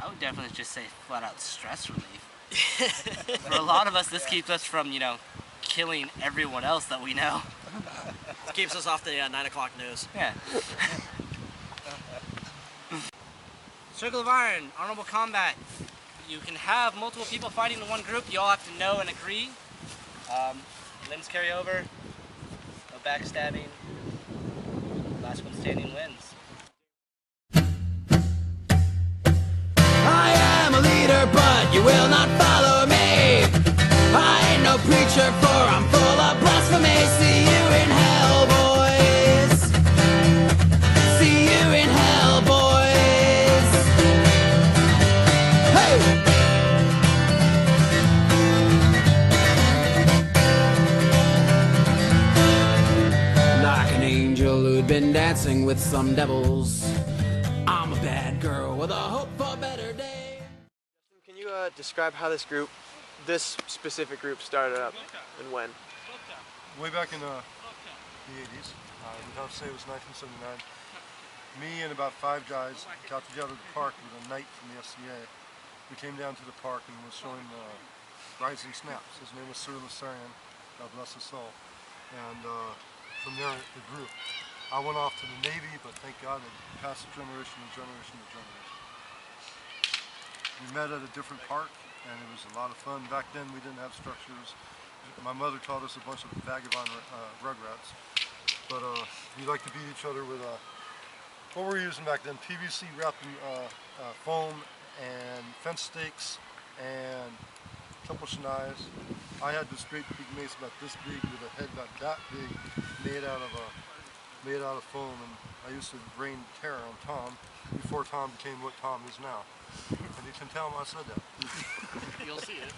I would definitely just say flat out stress relief. For a lot of us, this keeps us from, killing everyone else that we know. It keeps us off the 9 o'clock news. Yeah. Circle of Iron, honorable combat. You can have multiple people fighting in one group. You all have to know and agree. Limbs carry over. No backstabbing. Last one standing wins. I am a leader, but you will not follow me. I ain't no preacher, for I'm full of blasphemy. See you in hell, boys. See you in hell, boys. Hey! Like an angel who'd been dancing with some devils, I'm a bad girl with a hope for a better day. Can you describe how this specific group started up and when? Way back in the 80s, we'd have to say it was 1979. Me and about 5 guys got together at the park with a knight from the FCA. We came down to the park and was showing rising snaps. His name was Sir Lassarian, God bless his soul. And from there it grew. I went off to the Navy, but thank God it passed generation to generation to generation. We met at a different park, and it was a lot of fun. Back then we didn't have structures. My mother taught us a bunch of vagabond rugrats. But we like to beat each other with what were we using back then? PVC wrapped in foam and fence stakes and a couple shenais. I had this great big mace about this big with a head about that big, made out of foam, and I used to rain terror on Tom before Tom became what Tom is now. And you can tell him I said that. You'll see it.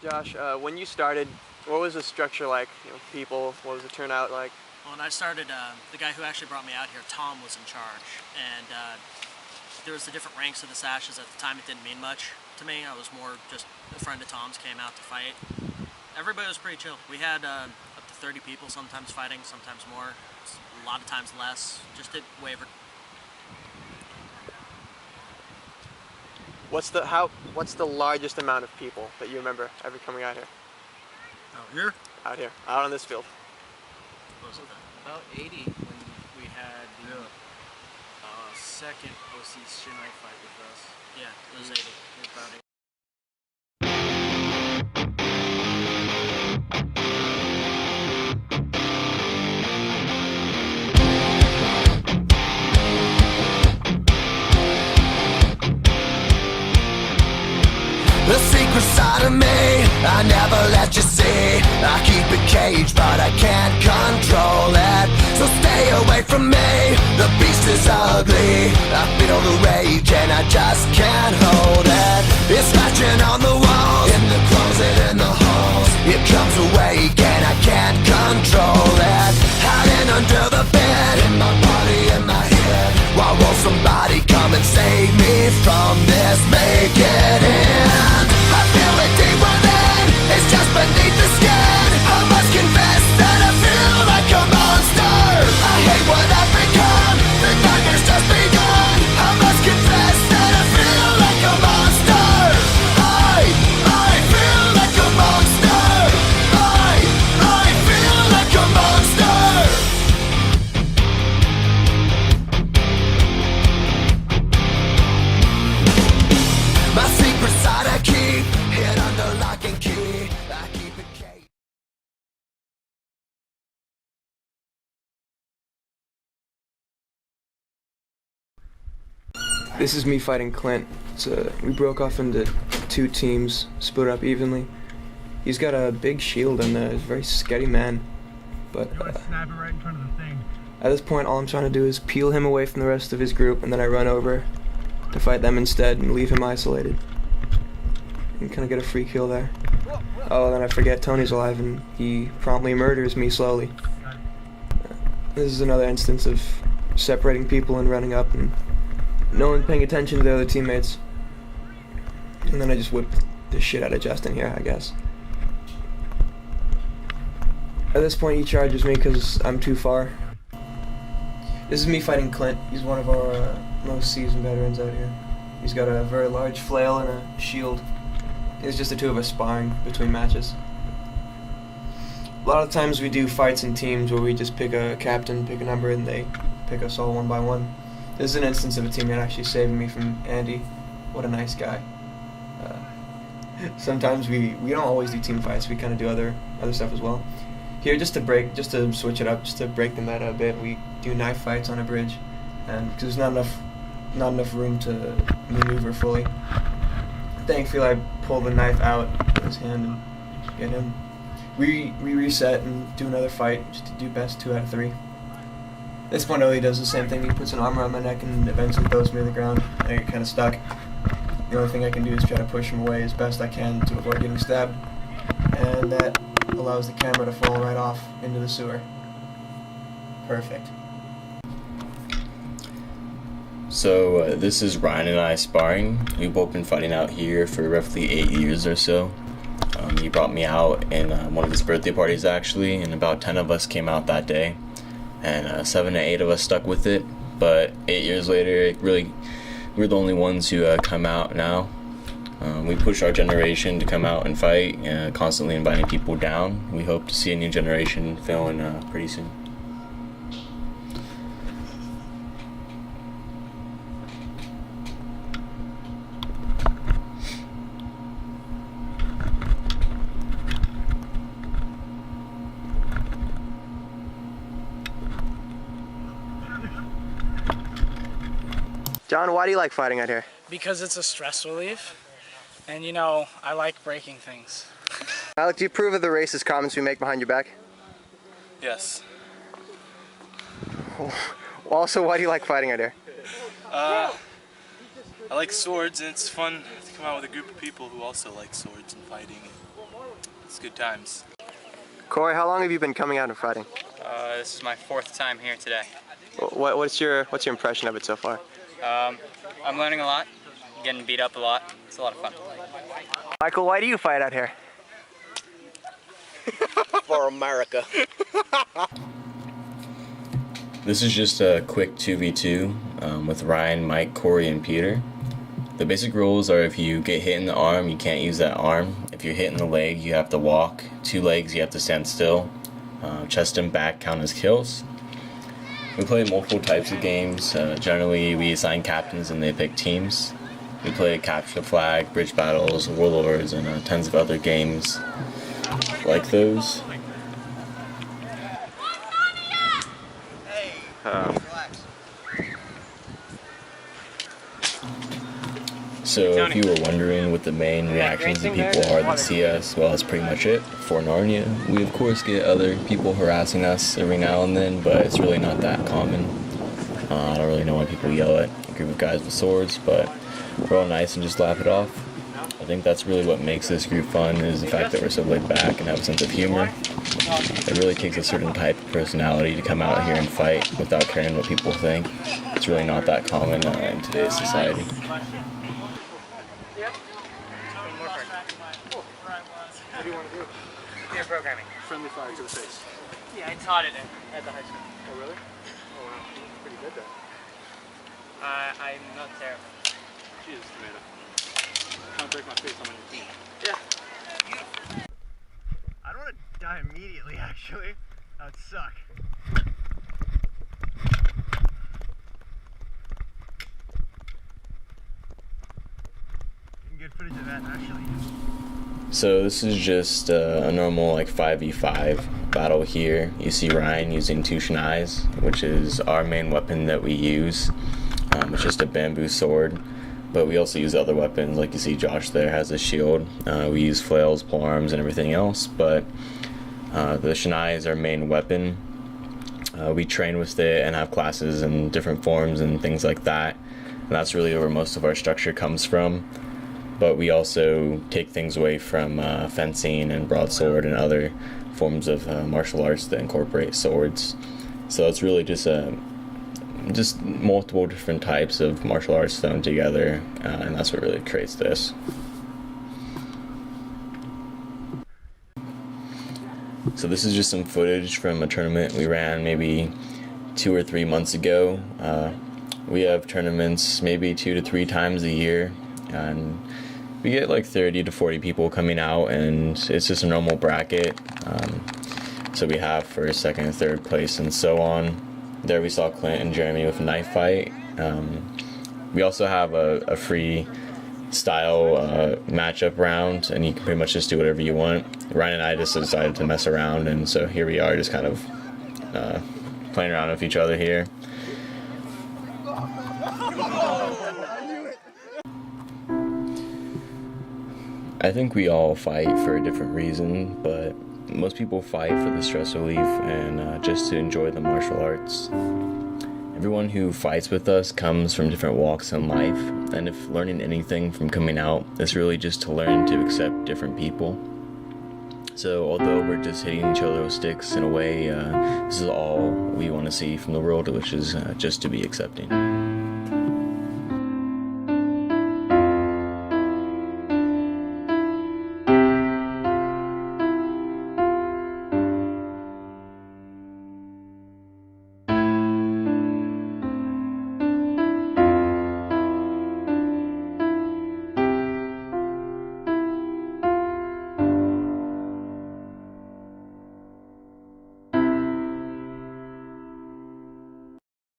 Josh, when you started, what was the structure like? People, what was the turnout like? When I started, the guy who actually brought me out here, Tom, was in charge, and there was the different ranks of the sashes. At the time, it didn't mean much to me. I was more just a friend of Tom's, came out to fight. Everybody was pretty chill. We had up to 30 people, sometimes fighting, sometimes more, a lot of times less. Just it wavered. What's the largest amount of people that you remember ever coming out here? Out here? Out here, out on this field. What was it then? About 80 when we had the second OC Shinai fight with us. Yeah, it was 80. About 80. The secret side of me, I never let you see. I keep it caged, but I can't control it. So stay away from me, the beast is ugly. I feel the rage and I just can't hold it. It's scratching on the walls, in the closet, in the halls. It comes awake and I can't control it. Hiding under the bed, in my body, in my head. Why won't somebody come and save me from this? Make it end. I feel it deep within, it's just beneath the skin. I must confess that I feel like a monster. I hate what I've become, the nightmare's just begun. I must confess that I feel like a monster. I feel like a monster. I feel like a monster. My secret side I keep hid under lock and key. I keep it caged. This is me fighting Clint. We broke off into 2 teams, split up evenly. He's got a big shield and he's a very sketty man. But snap it right in front of the thing. At this point, all I'm trying to do is peel him away from the rest of his group, and then I run over to fight them instead and leave him isolated. And kind of get a free kill there. Oh, then I forget Tony's alive, and he promptly murders me slowly. This is another instance of separating people and running up, and no one paying attention to the other teammates. And then I just whip the shit out of Justin here, I guess. At this point, he charges me because I'm too far. This is me fighting Clint. He's one of our most seasoned veterans out here. He's got a very large flail and a shield. It's just the two of us sparring between matches. A lot of times we do fights in teams where we just pick a captain, pick a number, and they pick us all one by one. This is an instance of a teammate actually saving me from Andy. What a nice guy. Sometimes we don't always do team fights. We kind of do other stuff as well. Here, just to switch it up, just to break the meta a bit, we do knife fights on a bridge, and because there's not enough room to maneuver fully. Thankfully, I pull the knife out of his hand and get him. We reset and do another fight just to do best 2 out of 3. At this point, Oli does the same thing. He puts an arm around my neck and eventually throws me to the ground. I get kind of stuck. The only thing I can do is try to push him away as best I can to avoid getting stabbed, and that allows the camera to fall right off into the sewer. Perfect. So this is Ryan and I sparring. We've both been fighting out here for roughly 8 years or so. He brought me out in one of his birthday parties actually, and about 10 of us came out that day, and 7 to 8 of us stuck with it. But 8 years later, we're the only ones who come out now. We push our generation to come out and fight, constantly inviting people down. We hope to see a new generation filling pretty soon. John, why do you like fighting out here? Because it's a stress relief, and you know, I like breaking things. Alec, do you approve of the racist comments we make behind your back? Yes. Also, why do you like fighting out here? I like swords, and it's fun to come out with a group of people who also like swords and fighting. It's good times. Corey, how long have you been coming out and fighting? This is my 4th time here today. What's your impression of it so far? I'm learning a lot, getting beat up a lot. It's a lot of fun. Michael, why do you fight out here? For America. This is just a quick 2v2 with Ryan, Mike, Corey, and Peter. The basic rules are if you get hit in the arm, you can't use that arm. If you're hit in the leg, you have to walk. 2 legs, you have to stand still. Chest and back count as kills. We play multiple types of games. Generally, we assign captains and they pick teams. We play capture the flag, bridge battles, warlords, and tons of other games like those. So if you were wondering what the main reactions of people are that see us, well, that's pretty much it. For Narnia, we of course get other people harassing us every now and then, but it's really not that common. I don't really know why people yell at a group of guys with swords, but we're all nice and just laugh it off. I think that's really what makes this group fun, is the fact that we're so laid back and have a sense of humor. It really takes a certain type of personality to come out here and fight without caring what people think. It's really not that common in today's society. What do you want to do? Yeah, programming. Friendly fire to the face. Yeah, I taught it at the high school. Oh, really? Oh, wow. You're pretty good then. I'm not terrible. Jesus, tomato. I'm gonna break my face on your team. Yeah. I don't want to die immediately, actually. That would suck. Good footage of that, actually. So this is just a normal like 5v5 battle here. You see Ryan using 2 shnais, which is our main weapon that we use. It's just a bamboo sword, but we also use other weapons. Like you see Josh there has a shield. We use flails, polearms, and everything else, but the shnai is our main weapon. We train with it and have classes in different forms and things like that. And that's really where most of our structure comes from. But we also take things away from fencing and broadsword and other forms of martial arts that incorporate swords. So it's really just multiple different types of martial arts thrown together, and that's what really creates this. So this is just some footage from a tournament we ran maybe 2 or 3 months ago. We have tournaments maybe 2 to 3 times a year, and we get like 30 to 40 people coming out, and it's just a normal bracket. So we have first, second, third place, and so on. There we saw Clint and Jeremy with a knife fight. We also have a free style matchup round, and you can pretty much just do whatever you want. Ryan and I just decided to mess around, and so here we are just kind of playing around with each other here. I think we all fight for a different reason, but most people fight for the stress relief and just to enjoy the martial arts. Everyone who fights with us comes from different walks in life, and if learning anything from coming out, it's really just to learn to accept different people. So although we're just hitting each other with sticks in a way, this is all we want to see from the world, which is just to be accepting.